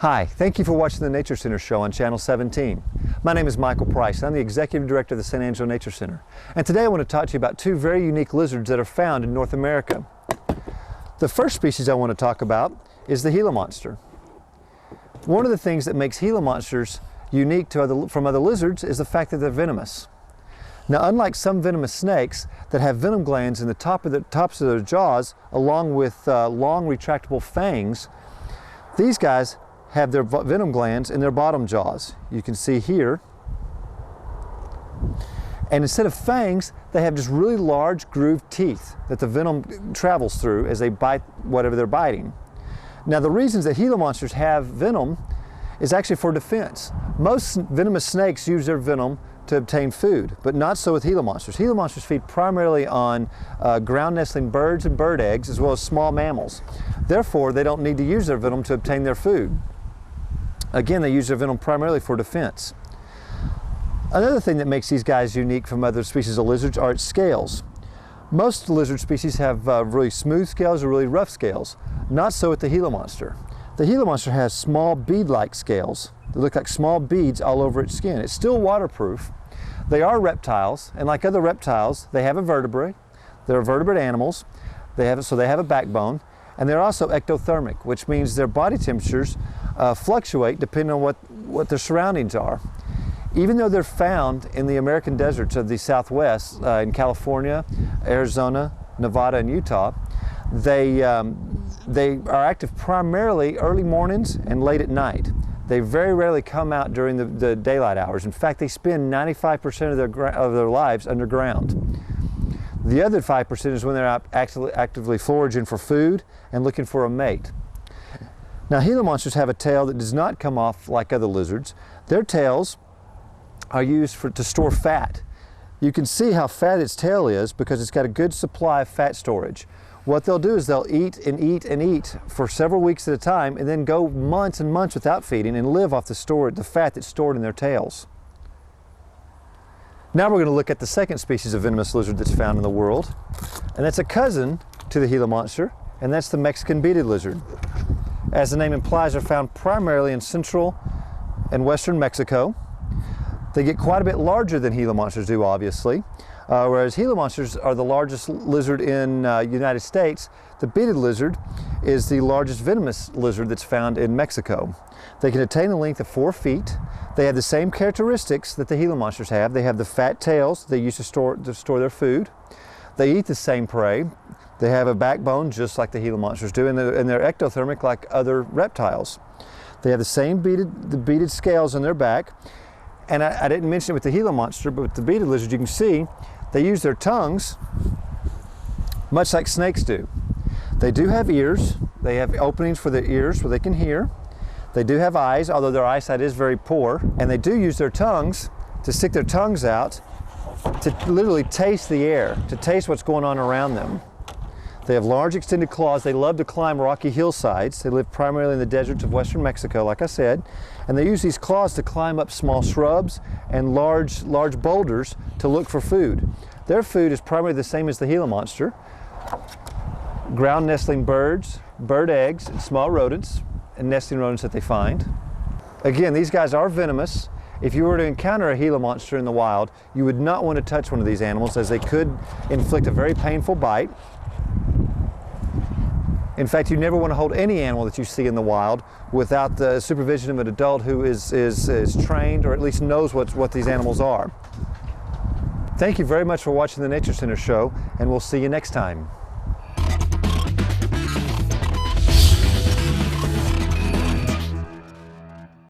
Hi, thank you for watching the Nature Center show on Channel 17. My name is Michael Price. I'm the Executive Director of the San Angelo Nature Center. And today I want to talk to you about two very unique lizards that are found in North America. The first species I want to talk about is the Gila Monster. One of the things that makes Gila Monsters unique from other lizards is the fact that they're venomous. Now, unlike some venomous snakes that have venom glands in the tops of their jaws along with long retractable fangs, these guys have their venom glands in their bottom jaws. You can see here. And instead of fangs, they have just really large grooved teeth that the venom travels through as they bite whatever they're biting. Now, the reasons that Gila monsters have venom is actually for defense. Most venomous snakes use their venom to obtain food, but not so with Gila monsters. Gila monsters feed primarily on ground nestling birds and bird eggs, as well as small mammals. Therefore, they don't need to use their venom to obtain their food. Again, they use their venom primarily for defense. Another thing that makes these guys unique from other species of lizards are its scales. Most lizard species have really smooth scales or really rough scales. Not so with the Gila monster. The Gila monster has small bead-like scales that look like small beads all over its skin. It's still waterproof. They are reptiles, and like other reptiles, they have a vertebrae. They're vertebrate animals. They have a backbone, and they're also ectothermic, which means their body temperatures fluctuate depending on what their surroundings are. Even though they're found in the American deserts of the Southwest, in California, Arizona, Nevada, and Utah, they are active primarily early mornings and late at night. They very rarely come out during the daylight hours. In fact, they spend 95% of their lives underground. The other 5% is when they're out actively foraging for food and looking for a mate. Now, Gila monsters have a tail that does not come off like other lizards. Their tails are used to store fat. You can see how fat its tail is because it's got a good supply of fat storage. What they'll do is they'll eat and eat and eat for several weeks at a time and then go months and months without feeding and live off the fat that's stored in their tails. Now we're going to look at the second species of venomous lizard that's found in the world, and that's a cousin to the Gila monster, and that's the Mexican beaded lizard. As the name implies, they're found primarily in central and western Mexico. They get quite a bit larger than Gila monsters do, obviously. Whereas Gila monsters are the largest lizard in the United States, the beaded lizard is the largest venomous lizard that's found in Mexico. They can attain a length of 4 feet. They have the same characteristics that the Gila monsters have. They have the fat tails they use to store their food. They eat the same prey. They have a backbone just like the Gila monsters do, and they're ectothermic like other reptiles. They have the same beaded scales on their back. And I didn't mention it with the Gila monster, but with the beaded lizard, you can see they use their tongues much like snakes do. They do have ears. They have openings for their ears where they can hear. They do have eyes, although their eyesight is very poor. And they do use their tongues to stick their tongues out to literally taste the air, to taste what's going on around them. They have large extended claws. They love to climb rocky hillsides. They live primarily in the deserts of western Mexico, like I said. And they use these claws to climb up small shrubs and large boulders to look for food. Their food is primarily the same as the Gila monster. Ground nestling birds, bird eggs, and small rodents, and nesting rodents that they find. Again, these guys are venomous. If you were to encounter a Gila monster in the wild, you would not want to touch one of these animals, as they could inflict a very painful bite. In fact, you never want to hold any animal that you see in the wild without the supervision of an adult who is trained or at least knows what these animals are. Thank you very much for watching the Nature Center show, and we'll see you next time.